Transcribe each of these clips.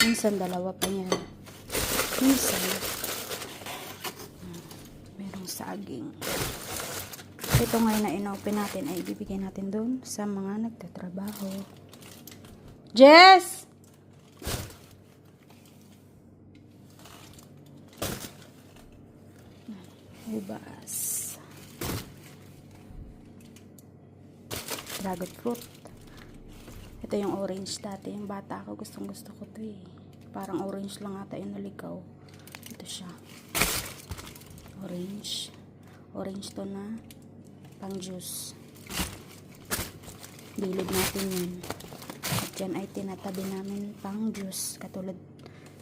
Minsan dalawa pa yan. Minsan merong saging. Ito ngayon na inopen natin ay ibibigay natin doon sa mga nagtatrabaho. Jess! Ubas. Dragon fruit. Ito yung orange dati. Yung bata ako, gustong gusto ko to eh. Parang orange lang ata yung naligaw. Ito siya. Orange. Orange to na pang juice. Bilid natin yun. At yan ay tinatabi namin pang juice. Katulad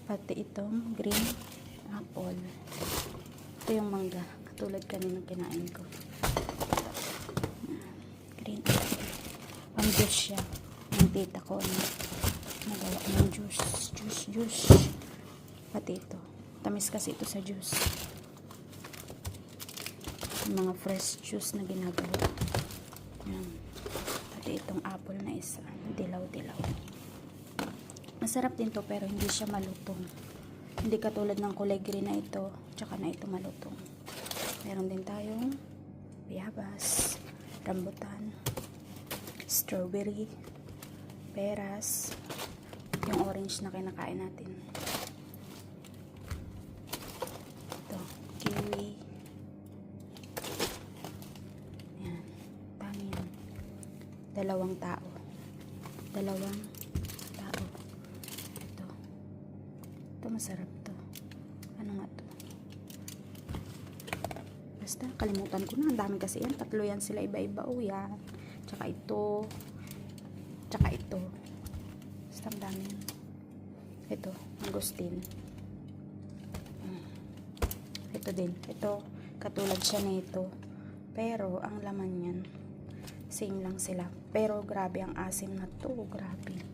pati itong green apple. Ito yung mangga. Katulad kanina kinain ko. Green apple. Pang juice siya. Ang tita ko na nagawa ng juice. Juice. Pati ito. Tamis kasi ito sa juice. Yung mga fresh juice na ginagawa. Yan. Pati itong apple na isa. Dilaw-dilaw. Masarap din to pero hindi siya malutong. Hindi katulad ng kulay green na ito. Tsaka na ito malutong. Meron din tayong bayabas, rambutan, strawberry, peras, yung orange na kinakain natin. Ito, kiwi. Yan, dami yan. Dalawang tao. Ito masarap to. Ano nga to? Basta, kalimutan ko na. Ang dami kasi yan. Tatlo yan sila iba-iba. O yan. Tsaka ito. Tsaka ito. Basta ang dami yan. Ito, mangosteen. Ito din. Ito, katulad siya nito. Pero, ang laman yan, same lang sila. Pero, grabe ang asim na to. Grabe.